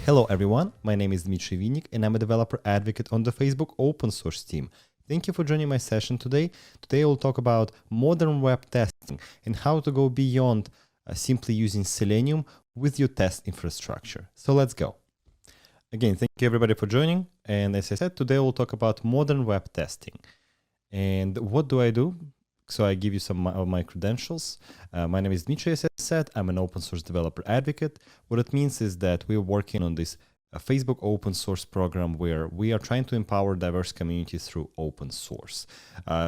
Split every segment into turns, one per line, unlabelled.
Hello everyone, my name is Dmitry Vinnik and I'm a developer advocate on the Facebook open source team. Thank you for joining my session today. Today we'll talk about modern web testing and how to go beyond simply using Selenium with your test infrastructure. So let's go. Again, thank you everybody for joining. And as I said, today we'll talk about modern web testing. And what do I do? So I give you some of my credentials. My name is Dmitry, as I said. I'm an open source developer advocate. What it means is that we're working on this Facebook open source program where we are trying to empower diverse communities through open source.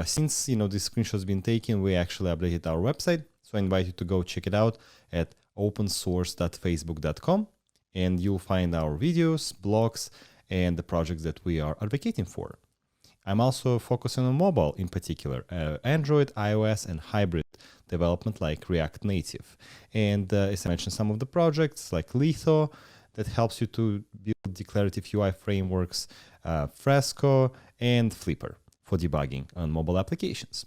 Since this screenshot has been taken, we actually updated our website. So I invite you to go check it out at opensource.facebook.com, and you'll find our videos, blogs, and the projects that we are advocating for. I'm also focusing on mobile in particular, Android, iOS, and hybrid development like React Native. And as I mentioned, some of the projects like Litho that helps you to build declarative UI frameworks, Fresco, and Flipper for debugging on mobile applications.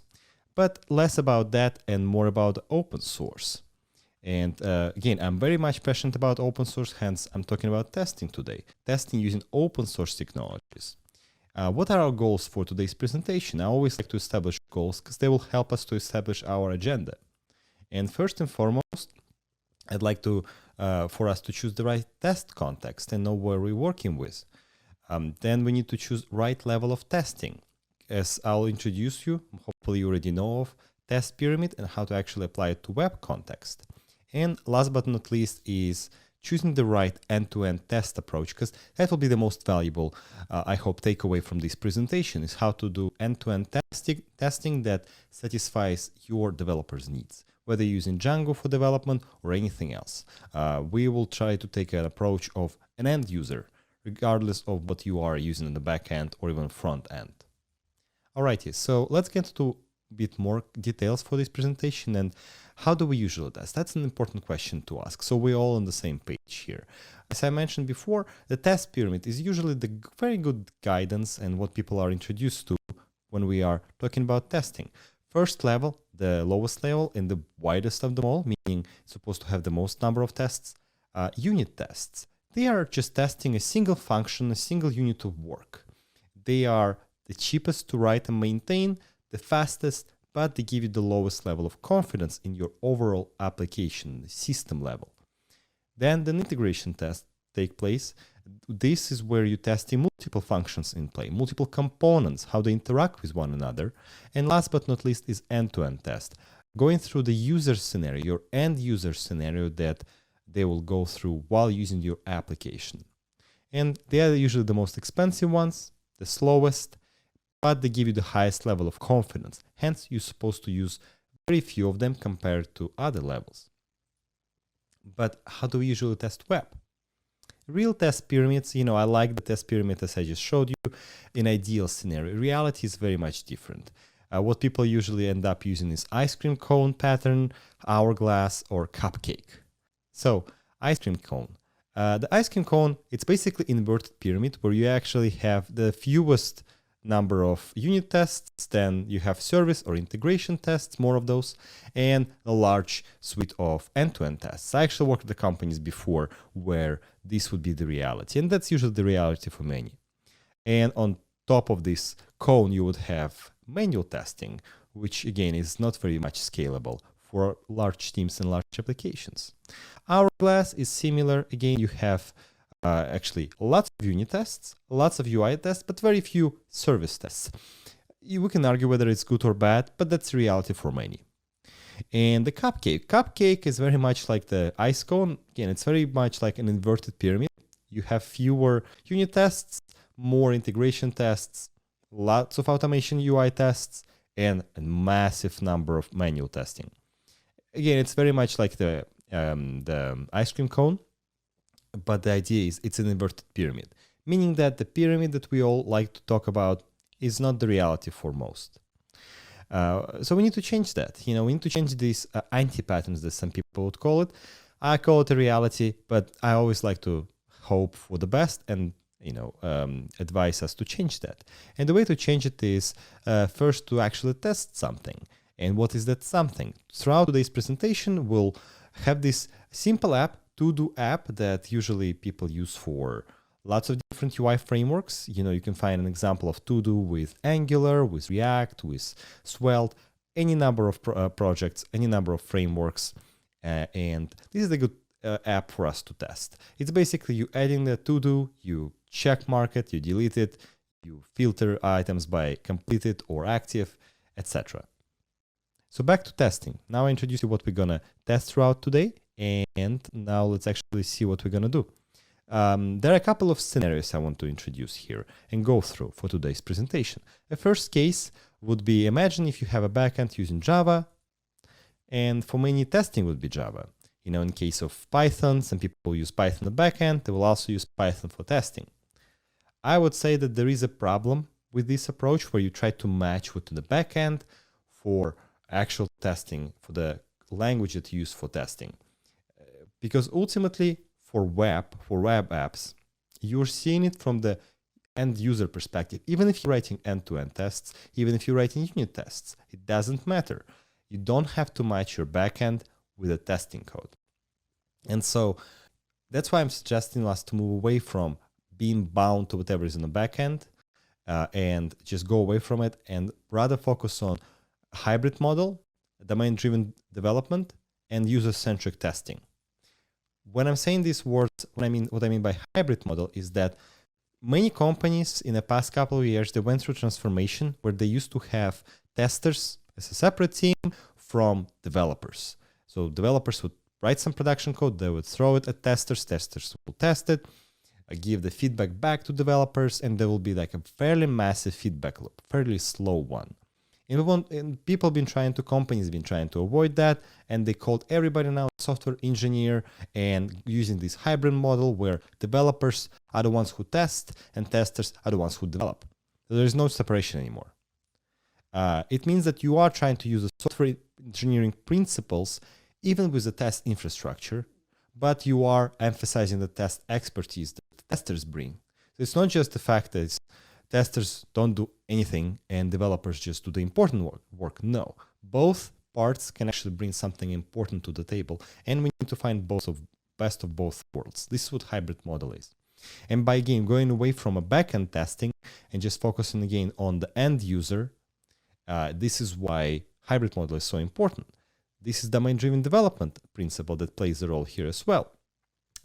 But less about that and more about open source. And again, I'm very much passionate about open source, hence I'm talking about testing today, testing using open source technologies. What are our goals for today's presentation? I always like to establish goals because they will help us to establish our agenda. And first and foremost, I'd like to for us to choose the right test context and know where we're working with. Then we need to choose right level of testing. As I'll introduce you, hopefully you already know of test pyramid and how to actually apply it to web context. And last but not least is choosing the right end-to-end test approach, because that will be the most valuable, I hope, takeaway from this presentation is how to do end-to-end testing that satisfies your developers' needs, whether you're using Django for development or anything else. We will try to take an approach of an end user, regardless of what you are using in the back end or even front end. Alrighty, so let's get to a bit more details for this presentation. And how do we usually test? That's an important question to ask. So we're all on the same page here. As I mentioned before, the test pyramid is usually the very good guidance and what people are introduced to when we are talking about testing. First level, the lowest level and the widest of them all, meaning it's supposed to have the most number of tests, unit tests. They are just testing a single function, a single unit of work. They are the cheapest to write and maintain, the fastest, but they give you the lowest level of confidence in your overall application, the system level. Then the integration tests take place. This is where you test multiple functions in play, multiple components, how they interact with one another. And last but not least is end-to-end test, going through the user scenario, your end user scenario that they will go through while using your application. And they are usually the most expensive ones, the slowest, but they give you the highest level of confidence. Hence, you're supposed to use very few of them compared to other levels. But how do we usually test web? Real test pyramids, I like the test pyramid as I just showed you, in ideal scenario. Reality is very much different. What people usually end up using is ice cream cone pattern, hourglass, or cupcake. So, ice cream cone. The ice cream cone, it's basically inverted pyramid where you actually have the fewest number of unit tests, then you have service or integration tests, more of those, and a large suite of end-to-end tests. I actually worked with the companies before where this would be the reality, and that's usually the reality for many. And on top of this cone, you would have manual testing, which again is not very much scalable for large teams and large applications. Hourglass is similar. Again, you have actually lots of unit tests, lots of UI tests, but very few service tests. We can argue whether it's good or bad, but that's reality for many. And the cupcake is very much like the ice cone. Again, it's very much like an inverted pyramid. You have fewer unit tests, more integration tests, lots of automation UI tests, and a massive number of manual testing. Again, it's very much like the ice cream cone. But the idea is it's an inverted pyramid, meaning that the pyramid that we all like to talk about is not the reality for most. So we need to change that. We need to change these anti-patterns that some people would call it. I call it a reality, but I always like to hope for the best and advise us to change that. And the way to change it is first to actually test something. And what is that something? Throughout today's presentation, we'll have this simple app To-Do app that usually people use for lots of different UI frameworks. You can find an example of To-Do with Angular, with React, with Svelte, any number of projects, any number of frameworks. And this is a good app for us to test. It's basically you adding the To-Do, you check mark it, you delete it, you filter items by completed or active, etc. So back to testing. Now I introduce you what we're gonna test throughout today, and now let's actually see what we're gonna do. There are a couple of scenarios I want to introduce here and go through for today's presentation. The first case would be, imagine if you have a backend using Java, and for many testing would be Java. In case of Python, some people use Python in the backend, they will also use Python for testing. I would say that there is a problem with this approach where you try to match within the backend for actual testing, for the language that you use for testing. Because ultimately, for web apps, you're seeing it from the end user perspective. Even if you're writing end-to-end tests, even if you're writing unit tests, it doesn't matter. You don't have to match your backend with a testing code. And so that's why I'm suggesting us to move away from being bound to whatever is in the backend and just go away from it and rather focus on hybrid model, domain-driven development, and user-centric testing. When I'm saying these words, what I mean by hybrid model is that many companies in the past couple of years, they went through transformation where they used to have testers as a separate team from developers. So developers would write some production code, they would throw it at testers, testers will test it, give the feedback back to developers, and there will be like a fairly massive feedback loop, fairly slow one. And companies been trying to avoid that, and they called everybody now software engineer and using this hybrid model where developers are the ones who test and testers are the ones who develop. So there is no separation anymore. It means that you are trying to use the software engineering principles even with the test infrastructure, but you are emphasizing the test expertise that testers bring. So it's not just the fact that testers don't do anything and developers just do the important work. No, both parts can actually bring something important to the table, and we need to find best of both worlds. This is what hybrid model is. And by again going away from a backend testing and just focusing again on the end user, this is why hybrid model is so important. This is domain-driven development principle that plays a role here as well.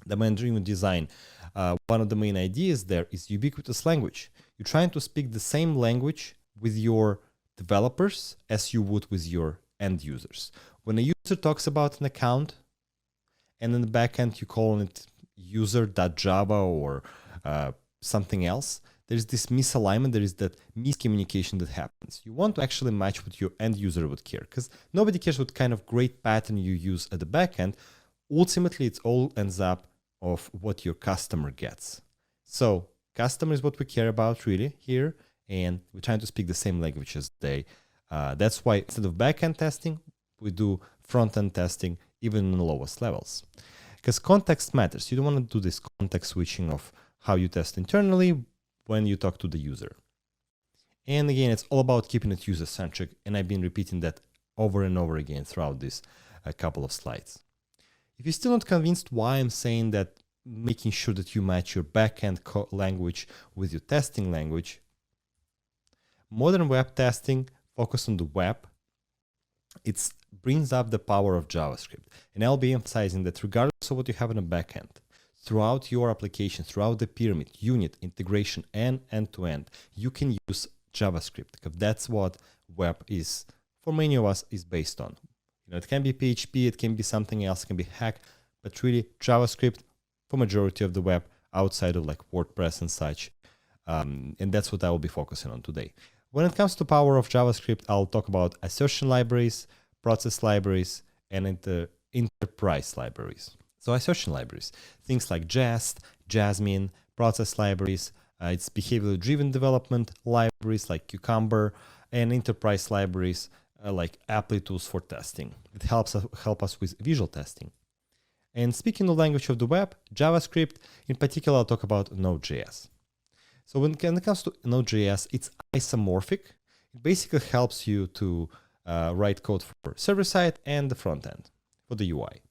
Domain-driven design, one of the main ideas there is ubiquitous language. You're trying to speak the same language with your developers as you would with your end users. When a user talks about an account and in the backend you call it user.java or something else, there's this misalignment, there is that miscommunication that happens. You want to actually match what your end user would care, because nobody cares what kind of great pattern you use at the backend. Ultimately, it all ends up of what your customer gets. So customer is what we care about really here, and we're trying to speak the same language as they. That's why instead of backend testing, we do front-end testing even in the lowest levels. Because context matters. You don't want to do this context switching of how you test internally when you talk to the user. And again, it's all about keeping it user-centric, and I've been repeating that over and over again throughout this couple of slides. If you're still not convinced why I'm saying that making sure that you match your backend language with your testing language, modern web testing focus on the web, it brings up the power of JavaScript. And I'll be emphasizing that regardless of what you have in a backend, throughout your application, throughout the pyramid, unit, integration, and end-to-end, you can use JavaScript, because that's what web is, for many of us, is based on. It can be PHP, it can be something else, it can be Hack, but really JavaScript for majority of the web outside of like WordPress and such. And that's what I will be focusing on today. When it comes to power of JavaScript, I'll talk about assertion libraries, process libraries, and enterprise libraries. So assertion libraries, things like Jest, Jasmine, process libraries, it's behavior-driven development libraries like Cucumber, and enterprise libraries like Applitools for testing. It help us with visual testing. And speaking the language of the web, JavaScript, in particular, I'll talk about Node.js. So when it comes to Node.js, it's isomorphic. It basically helps you to write code for server-side and the front end for the UI.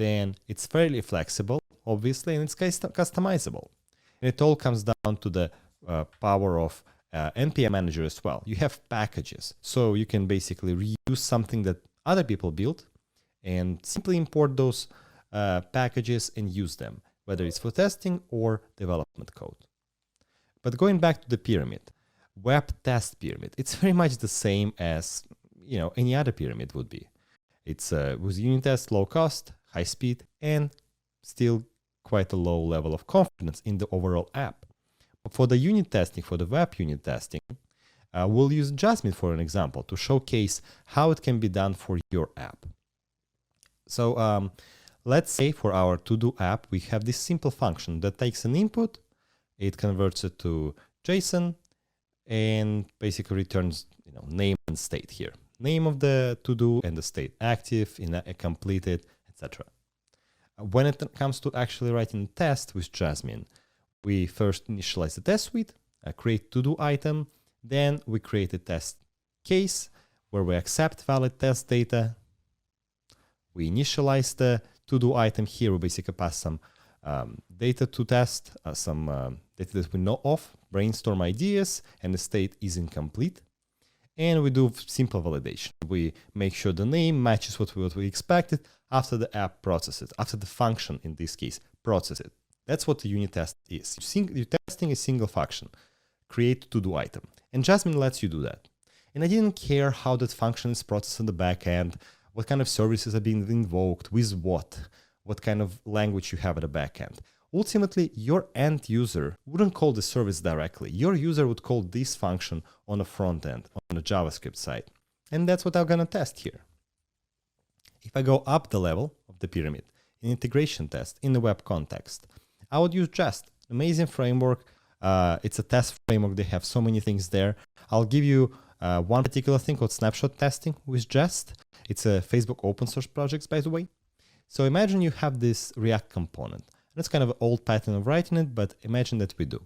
then it's fairly flexible, obviously, and it's customizable. And it all comes down to the power of NPM Manager as well. You have packages, so you can basically reuse something that other people built and simply import those packages and use them, whether it's for testing or development code. But going back to the pyramid, web test pyramid, it's very much the same as any other pyramid would be. It's with unit test, low cost, high speed, and still quite a low level of confidence in the overall app. But for the unit testing, for the web unit testing, we'll use Jasmine for an example to showcase how it can be done for your app. So let's say for our to-do app, we have this simple function that takes an input, it converts it to JSON, and basically returns name and state here. Name of the to-do and the state active, completed, etc. When it comes to actually writing a test with Jasmine, we first initialize the test suite, create to-do item, then we create a test case where we accept valid test data. We initialize the to-do item here. We basically pass some data to test, some data that we know of, brainstorm ideas, and the state is incomplete. And we do simple validation. We make sure the name matches what we expected after the app processes, after the function, in this case, processes it. That's what the unit test is. You're testing a single function, create to-do item. And Jasmine lets you do that. And I didn't care how that function is processed on the back end, what kind of services are being invoked, with what kind of language you have at the back end. Ultimately, your end user wouldn't call the service directly. Your user would call this function on the front end, on the JavaScript side. And that's what I'm going to test here. If I go up the level of the pyramid, in integration test, in the web context, I would use Jest, amazing framework. It's a test framework. They have so many things there. I'll give you one particular thing called snapshot testing with Jest. It's a Facebook open source project, by the way. So imagine you have this React component. That's kind of an old pattern of writing it, but imagine that we do.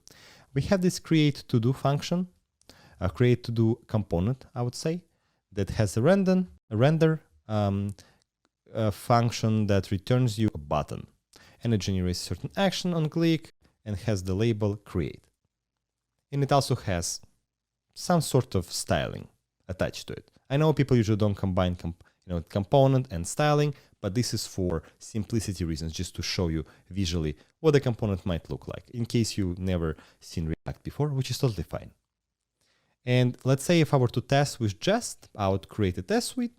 We have this create to-do function, a create to-do component, I would say, that has a render function that returns you a button. And it generates a certain action on click and has the label create. And it also has some sort of styling attached to it. I know people usually don't combine component and styling, but this is for simplicity reasons, just to show you visually what the component might look like, in case you've never seen React before, which is totally fine. And let's say if I were to test with Jest, I would create a test suite.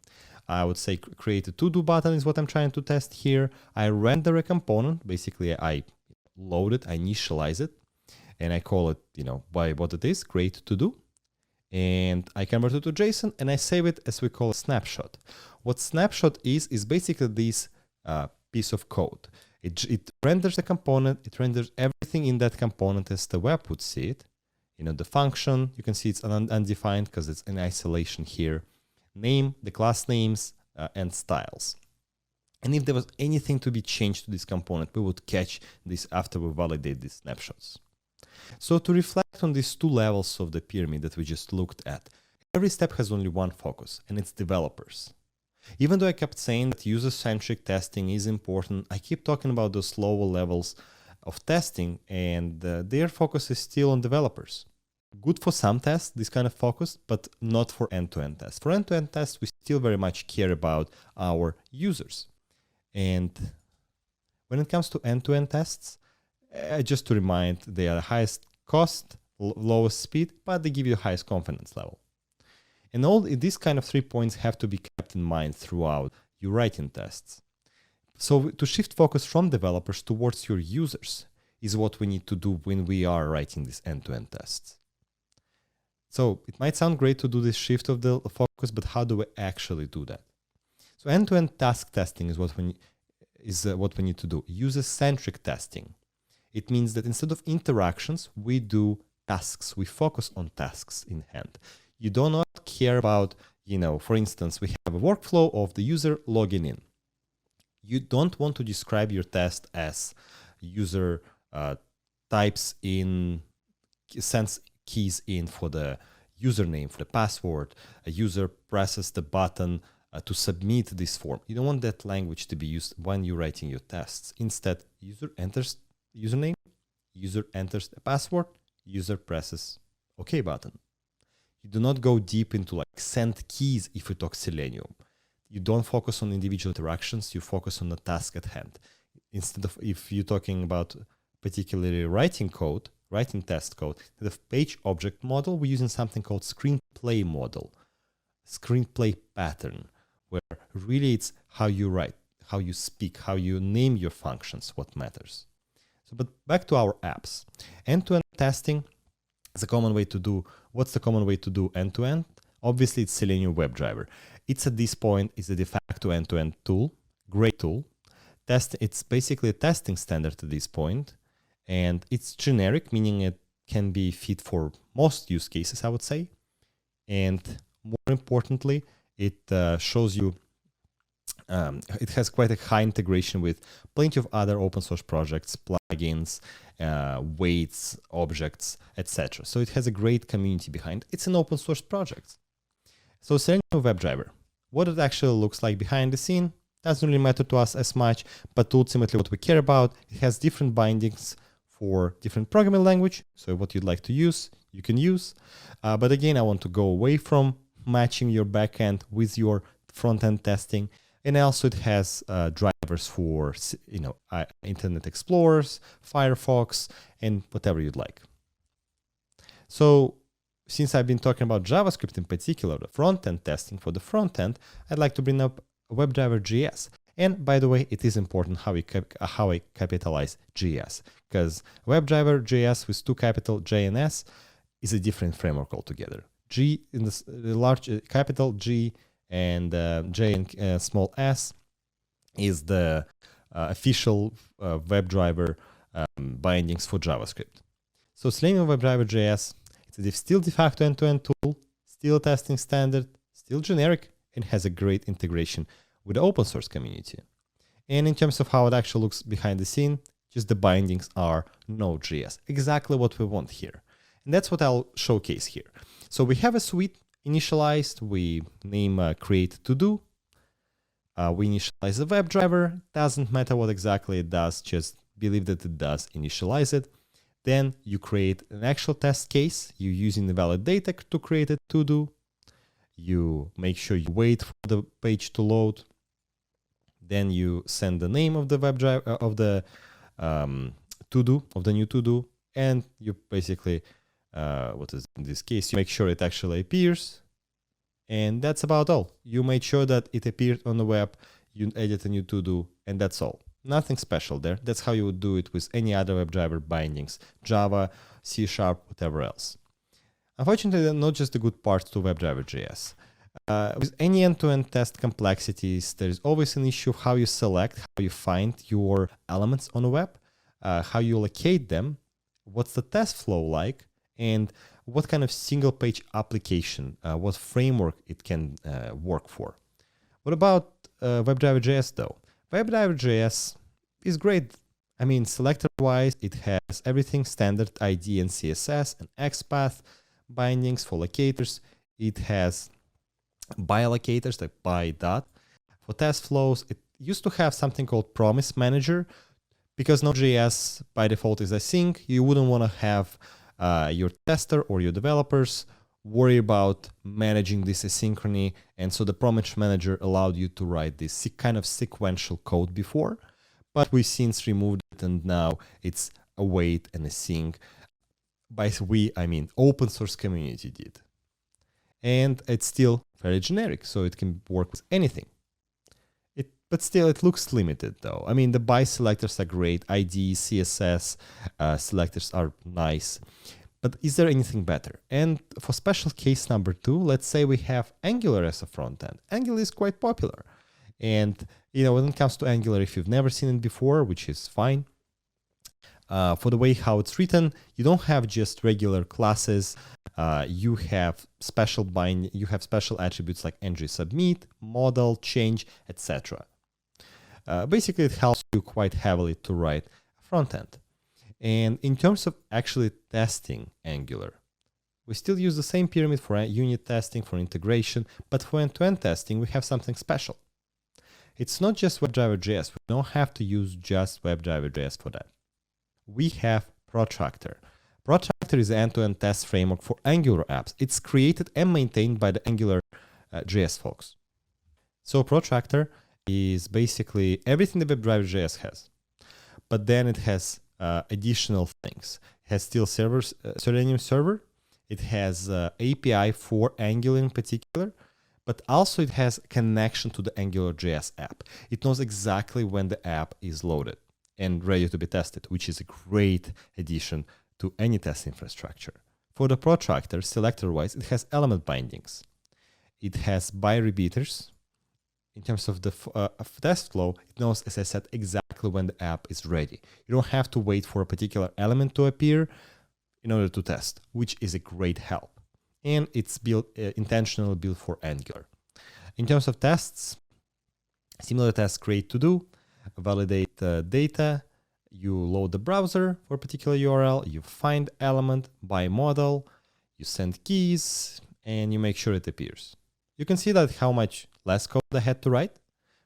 I would say create a to-do button is what I'm trying to test here. I render a component. Basically, I load it, I initialize it, and I call it, by what it is, create to-do. And I convert it to JSON, and I save it as we call a snapshot. What snapshot is basically this piece of code. It renders the component, it renders everything in that component as the web would see it. The function, you can see it's undefined because it's in isolation here. Name, the class names, and styles. And if there was anything to be changed to this component, we would catch this after we validate these snapshots. So to reflect on these two levels of the pyramid that we just looked at, every step has only one focus, and it's developers. Even though I kept saying that user-centric testing is important, I keep talking about those lower levels of testing, and their focus is still on developers. Good for some tests, this kind of focus, but not for end-to-end tests. For end-to-end tests, we still very much care about our users. And when it comes to end-to-end tests, just to remind, they are the highest cost, lowest speed, but they give you the highest confidence level. And all these kind of 3 points have to be kept in mind throughout your writing tests. So to shift focus from developers towards your users is what we need to do when we are writing these end-to-end tests. So it might sound great to do this shift of the focus, but how do we actually do that? So end-to-end task testing is what we need to do. User-centric testing. It means that instead of interactions, we do tasks. We focus on tasks in hand. You do not care about, for instance, we have a workflow of the user logging in. You don't want to describe your test as user types in, sends keys in for the username, for the password, a user presses the button to submit this form. You don't want that language to be used when you're writing your tests. Instead, user enters username, user enters the password, user presses OK button. You do not go deep into like send keys if you talk Selenium. You don't focus on individual interactions, you focus on the task at hand. Instead of, if you're talking about particularly writing code, writing test code, instead of page object model, we're using something called screenplay model, screenplay pattern, where really it's how you write, how you speak, how you name your functions, what matters. So, but back to our apps. End-to-end testing is a common way to do. What's the common way to do end-to-end? Obviously, it's Selenium WebDriver. It's at this point is a de facto end-to-end tool, great tool. It's basically a testing standard at this point, and it's generic, meaning it can be fit for most use cases, I would say. And more importantly, it shows you, it has quite a high integration with plenty of other open source projects, plugins, weights, objects, etc. So it has a great community behind it. It's an open source project. So Selenium WebDriver, what it actually looks like behind the scene doesn't really matter to us as much, but ultimately what we care about, it has different bindings for different programming language. So what you'd like to use, you can use. But again, I want to go away from matching your backend with your front-end testing. And also it has drivers for, Internet Explorers, Firefox, and whatever you'd like. So since I've been talking about JavaScript in particular, the front-end testing for the front-end, I'd like to bring up WebDriver.js. And by the way, it is important how I capitalize JS, because WebDriver.js with two capital J and S is a different framework altogether. G in the large capital G and J and small s is the official WebDriver bindings for JavaScript. So Selenium WebDriver.js, it's a still de facto end-to-end tool, still a testing standard, still generic, and has a great integration with the open source community. And in terms of how it actually looks behind the scene, just the bindings are Node.js, exactly what we want here. And that's what I'll showcase here. So we have a suite initialized, we name create to do, we initialize the WebDriver, doesn't matter what exactly it does, just believe that it does initialize it. Then you create an actual test case, you're using the valid data to create a to do. You make sure you wait for the page to load. Then you send the name of the WebDriver of the to-do, of the new to-do, and you basically, what is in this case, you make sure it actually appears, and that's about all. You made sure that it appeared on the web, you edit a new to-do, and that's all. Nothing special there. That's how you would do it with any other WebDriver bindings, Java, C#, whatever else. Unfortunately, not just the good parts to WebDriver.js. With any end-to-end test complexities, there's always an issue of how you select, how you find your elements on the web, how you locate them, what's the test flow like, and what kind of single-page application, what framework it can work for. What about WebDriver.js though? WebDriver.js is great. I mean, selector-wise, it has everything standard ID and CSS and XPath bindings for locators. It has by-locators like by dot. For test flows, it used to have something called Promise Manager. Because Node.js by default is async, you wouldn't want to have your tester or your developers worry about managing this asynchrony. And so the Promise Manager allowed you to write this kind of sequential code before, but we've since removed it, and now it's await and async. By we, I mean open source community did. And it's still very generic, so it can work with anything. But still, it looks limited though. I mean, the by selectors are great, ID, CSS selectors are nice. But is there anything better? And for special case number 2, let's say we have Angular as a front end. Angular is quite popular. And when it comes to Angular, if you've never seen it before, which is fine, for the way how it's written, you don't have just regular classes. You have special attributes like ng-submit, model, change, etc. Basically, it helps you quite heavily to write front end. And in terms of actually testing Angular, We still use the same pyramid for unit testing, for integration, but for end-to-end testing, we have something special. It's not just WebDriver.js. We don't have to use just WebDriver.js for that. We have Protractor. Protractor is an end-to-end test framework for Angular apps. It's created and maintained by the Angular JS folks. So Protractor is basically everything that WebDriver.js has, but then it has additional things. It has still Selenium server. It has API for Angular in particular, but also it has connection to the AngularJS app. It knows exactly when the app is loaded and ready to be tested, which is a great addition to any test infrastructure. For the Protractor, selector-wise, it has element bindings. It has by repeaters. In terms of the test flow, it knows, as I said, exactly when the app is ready. You don't have to wait for a particular element to appear in order to test, which is a great help. And it's built intentionally built for Angular. In terms of tests, similar tests create to do, validate data, you load the browser for a particular URL, you find element by model, you send keys, and you make sure it appears. You can see that how much less code I had to write,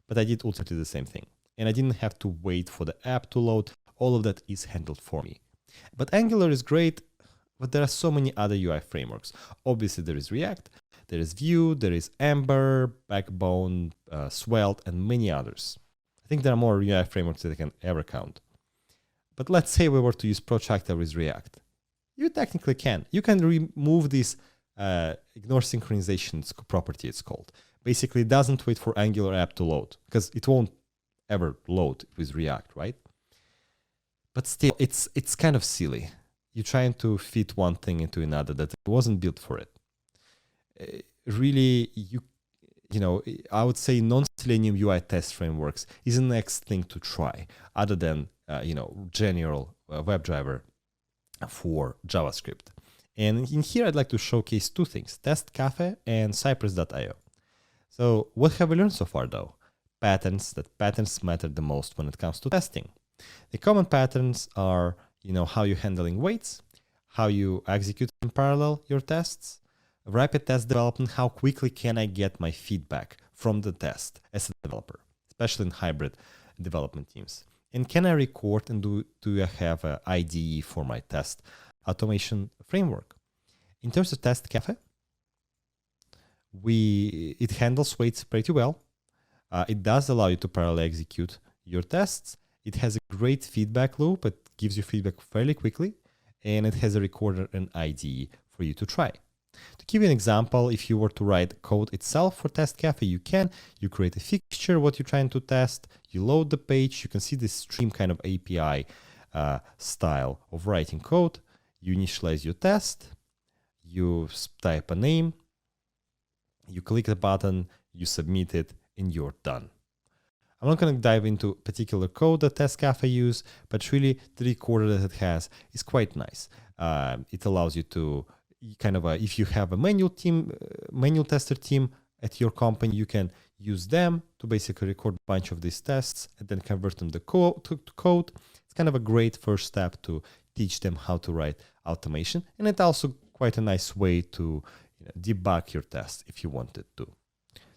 but I did ultimately the same thing. And I didn't have to wait for the app to load. All of that is handled for me. But Angular is great, but there are so many other UI frameworks. Obviously, there is React, there is Vue, there is Ember, Backbone, Svelte, and many others. I think there are more UI frameworks that I can ever count. But let's say we were to use Protractor with React. You technically can. You can remove this ignore synchronization property, it's called. Basically, it doesn't wait for Angular app to load, because it won't ever load with React, right? But still, it's kind of silly. You're trying to fit one thing into another that wasn't built for it. Really, you know, I would say non-Selenium UI test frameworks is the next thing to try, other than general WebDriver for JavaScript. And in here, I'd like to showcase two things: Test Cafe and Cypress.io. So what have we learned so far, though? Patterns matter the most when it comes to testing. The common patterns are, how you're handling waits, how you execute in parallel your tests, rapid test development, how quickly can I get my feedback from the test as a developer, especially in hybrid development teams. And can I record, and do I have an IDE for my test automation framework? In terms of Test Cafe, it handles waits pretty well. It does allow you to parallel execute your tests. It has a great feedback loop. It gives you feedback fairly quickly, and it has a recorder and IDE for you to try. To give you an example, if you were to write code itself for Test Cafe, you create a fixture, what you're trying to test, you load the page, you can see this stream kind of API style of writing code, you initialize your test, you type a name, you click the button, you submit it, and you're done. I'm not going to dive into particular code that Test Cafe use, but really the recorder that it has is quite nice. It allows you to if you have a manual tester team at your company, you can use them to basically record a bunch of these tests and then convert them to code. It's kind of a great first step to teach them how to write automation, and it's also quite a nice way to debug your test if you wanted to.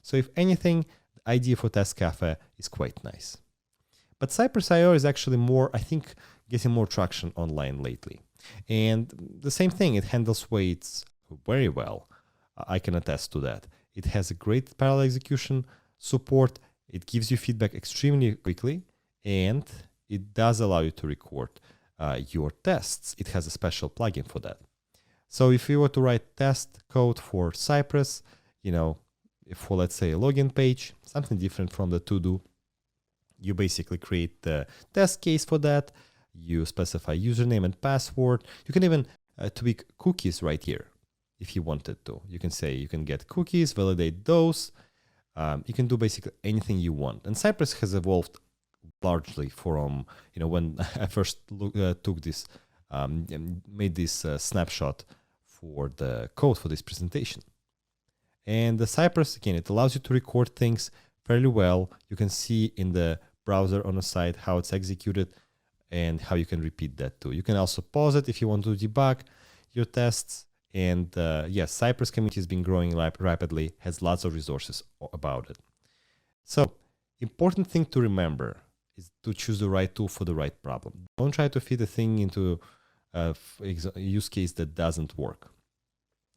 So if anything, the idea for Test Cafe is quite nice. But Cypress.io is actually getting more traction online lately. And the same thing, it handles waits very well. I can attest to that. It has a great parallel execution support. It gives you feedback extremely quickly, and it does allow you to record your tests. It has a special plugin for that. So if you were to write test code for Cypress, for let's say a login page, something different from the to-do, you basically create the test case for that. You specify username and password. You can even tweak cookies right here if you wanted to. You can get cookies, validate those. You can do basically anything you want. And Cypress has evolved largely from, when I first took this, made this snapshot for the code for this presentation. And the Cypress, again, it allows you to record things fairly well. You can see in the browser on the side how it's executed and how you can repeat that too. You can also pause it if you want to debug your tests, And yes, Cypress community has been growing rapidly, has lots of resources about it. So important thing to remember is to choose the right tool for the right problem. Don't try to fit a thing into a use case that doesn't work.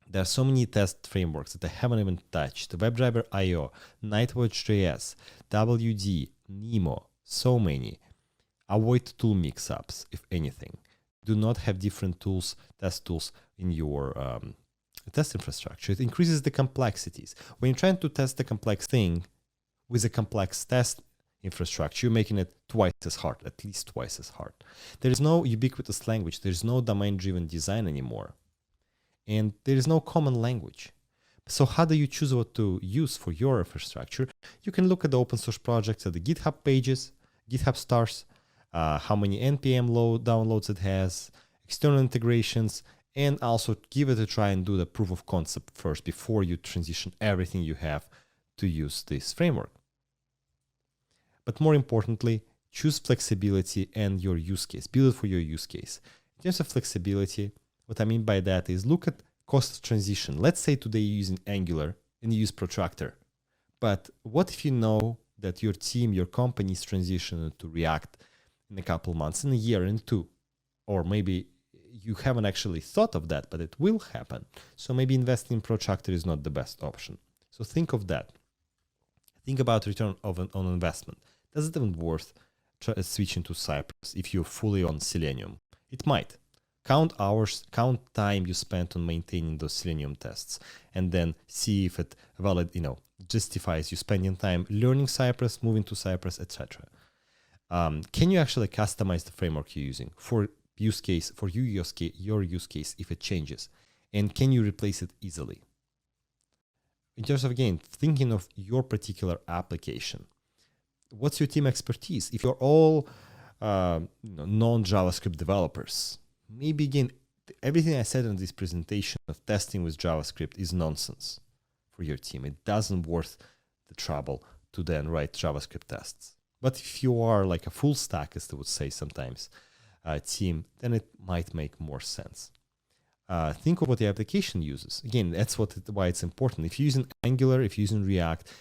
There are so many test frameworks that I haven't even touched. WebDriver IO, Nightwatch.js, WD, Nemo, so many. Avoid tool mix-ups, if anything. Do not have different tools, test tools in your test infrastructure. It increases the complexities. When you're trying to test a complex thing with a complex test infrastructure, you're making it twice as hard, at least twice as hard. There is no ubiquitous language. There is no domain-driven design anymore. And there is no common language. So how do you choose what to use for your infrastructure? You can look at the open source projects at the GitHub pages, GitHub stars, how many NPM downloads it has, external integrations, and also give it a try and do the proof of concept first before you transition everything you have to use this framework. But more importantly, choose flexibility and your use case. Build it for your use case. In terms of flexibility, what I mean by that is look at cost of transition. Let's say today you're using Angular and you use Protractor. But what if you know that your team, your company is transitioning to React in a couple months, in a year, in two? Or maybe you haven't actually thought of that, but it will happen. So maybe investing in Protractor is not the best option. So think of that. Think about return on investment. Does it even worth switching to Cypress if you're fully on Selenium? It might. Count hours, count time you spent on maintaining those Selenium tests, and then see if it justifies you spending time learning Cypress, moving to Cypress, etc. Can you actually customize the framework you're using for use case, for your use case if it changes? And can you replace it easily? In terms of, again, thinking of your particular application, what's your team expertise? If you're all non-JavaScript developers, maybe, again, everything I said in this presentation of testing with JavaScript is nonsense for your team. It doesn't worth the trouble to then write JavaScript tests. But if you are like a full stack, as they would say sometimes, team, then it might make more sense. Think of what the application uses. Again, that's why it's important. If you're using Angular, if you're using React,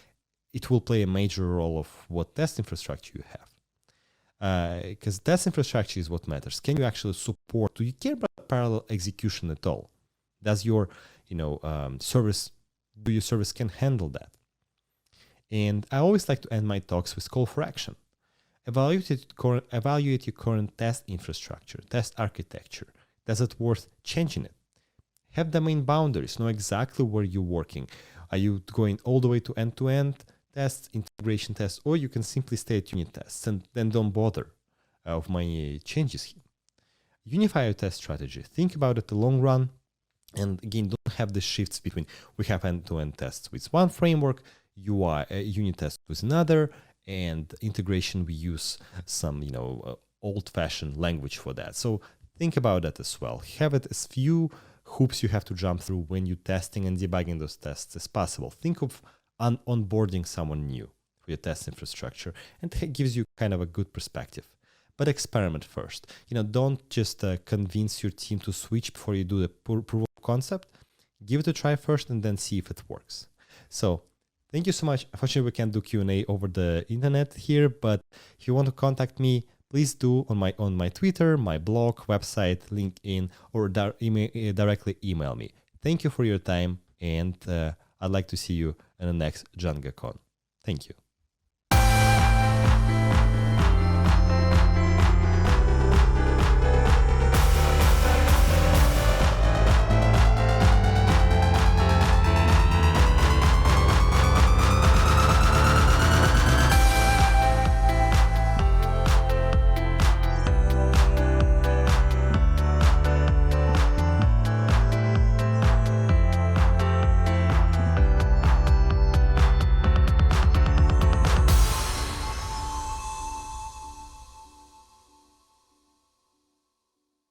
it will play a major role of what test infrastructure you have. Because test infrastructure is what matters. Can you actually support? Do you care about parallel execution at all? Does your service can handle that? And I always like to end my talks with call for action. Evaluate your current test infrastructure, test architecture. Does it worth changing it? Have domain boundaries. Know exactly where you're working. Are you going all the way to end-to-end tests, integration tests, or you can simply stay at unit tests and then don't bother of my changes here. Unify your test strategy. Think about it the long run. And again, don't have the shifts between we have end-to-end tests with one framework, UI, unit test with another, and integration we use some old-fashioned language for that. So think about that as well. Have it as few hoops you have to jump through when you're testing and debugging those tests as possible. Think of onboarding someone new for your test infrastructure, and it gives you kind of a good perspective. But experiment first. Don't just convince your team to switch before you do the proof of concept. Give it a try first and then see if it works. So thank you so much. Unfortunately, we can't do Q&A over the internet here, but if you want to contact me, please do on my Twitter, my blog, website, LinkedIn, or directly email me. Thank you for your time, and I'd like to see you in the next DjangoCon. Thank you.